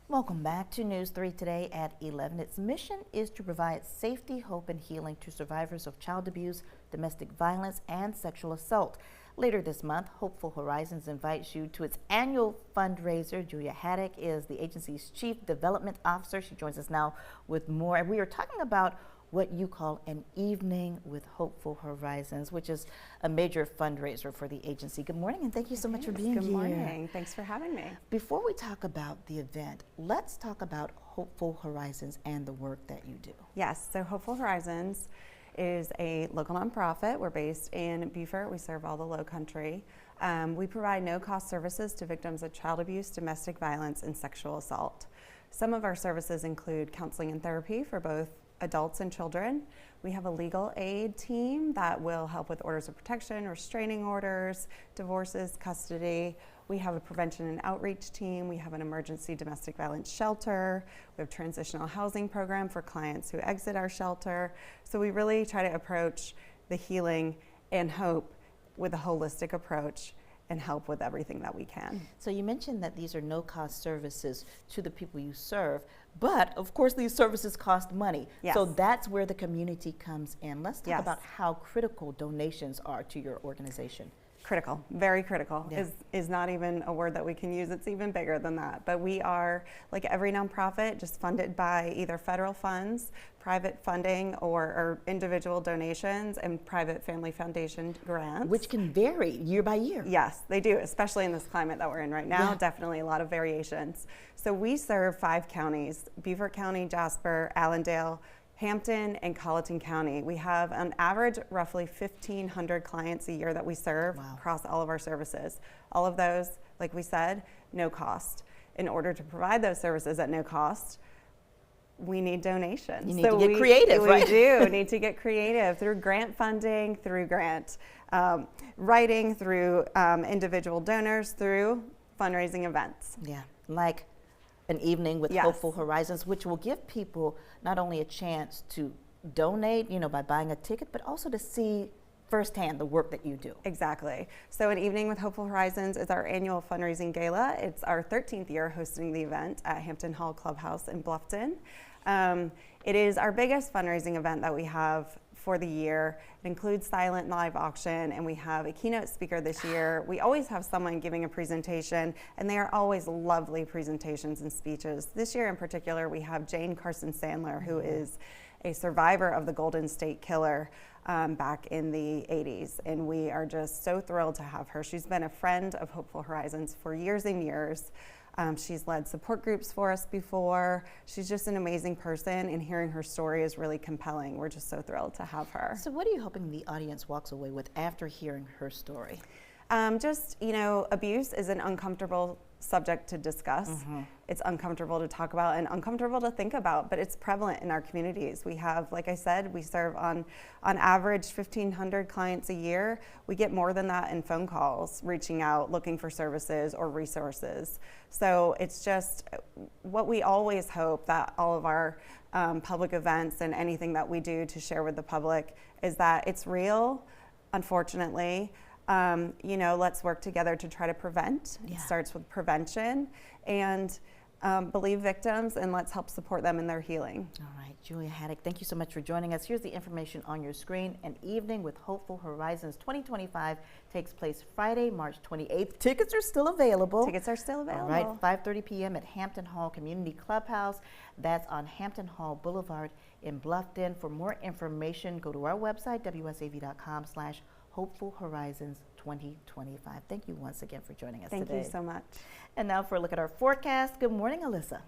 Welcome back to News 3 today at 11. Its mission is to provide safety, hope, and healing to survivors of child abuse, domestic violence, and sexual assault. Later this month, Hopeful Horizons invites you to its annual fundraiser. Julia Haddock is the agency's Chief Development Officer. She joins us now with more. And we are talking about what you call an evening with Hopeful Horizons, which is a major fundraiser for the agency. Good morning, and thank you so much for being here. Good morning. Thanks for having me. Before we talk about the event, let's talk about Hopeful Horizons and the work that you do. Yes, so Hopeful Horizons is a local nonprofit. We're based in Beaufort. We serve all the Low Country. We provide no-cost services to victims of child abuse, domestic violence, and sexual assault. Some of our services include counseling and therapy for both adults and children. We have a legal aid team that will help with orders of protection, restraining orders, divorces, custody. We have a prevention and outreach team. We have an emergency domestic violence shelter. We have a transitional housing program for clients who exit our shelter. So we really try to approach the healing and hope with a holistic approach and help with everything that we can. So you mentioned that these are no-cost services to the people you serve, but of course these services cost money. Yes. So that's where the community comes in. Let's talk Yes. about how critical donations are to your organization. Critical, very critical, Yeah. is not even a word that we can use. It's even bigger than that. But we are, like every nonprofit, just funded by either federal funds, private funding, or individual donations and private family foundation grants. Which can vary year by year. Yes, they do, especially in this climate that we're in right now. Yeah. Definitely a lot of variations. So we serve 5 counties: Beaufort County, Jasper, Allendale, Hampton, and Colleton County. We have on average roughly 1,500 clients a year that we serve. Wow. Across all of our services. All of those, like we said, no cost. In order to provide those services at no cost, we need donations. You need to get creative, right? We do need to get creative through grant funding, through grant writing, through individual donors, through fundraising events. Yeah, like an evening with Yes. Hopeful Horizons, which will give people not only a chance to donate, by buying a ticket, but also to see firsthand the work that you do. Exactly. So an evening with Hopeful Horizons is our annual fundraising gala. It's our 13th year hosting the event at Hampton Hall Clubhouse in Bluffton. It is our biggest fundraising event that we have for the year. It includes silent live auction, and we have a keynote speaker this year. We always have someone giving a presentation, and they are always lovely presentations and speeches. This year in particular, we have Jane Carson Sandler, who is a survivor of the Golden State Killer back in the 80s, and we are just so thrilled to have her. She's been a friend of Hopeful Horizons for years and years. She's led support groups for us before. She's just an amazing person, and hearing her story is really compelling. We're just so thrilled to have her. So what are you hoping the audience walks away with after hearing her story? Abuse is an uncomfortable subject to discuss. Mm-hmm. It's uncomfortable to talk about and uncomfortable to think about, but it's prevalent in our communities. We have, like I said, we serve on average 1,500 clients a year. We get more than that in phone calls, reaching out, looking for services or resources. So it's just what we always hope that all of our public events and anything that we do to share with the public is that it's real, unfortunately. Let's work together to try to prevent. Yeah. It starts with prevention, and believe victims, and let's help support them in their healing. All right, Julia Haddock, thank you so much for joining us. Here's the information on your screen. An evening with Hopeful Horizons 2025 takes place Friday, March 28th. Tickets are still available. Tickets are still available. All right, 5:30 p.m. at Hampton Hall Community Clubhouse. That's on Hampton Hall Boulevard in Bluffton. For more information, go to our website, wsav.com/Hopeful Horizons 2025. Thank you once again for joining us today. Thank you so much. And now for a look at our forecast. Good morning, Alyssa.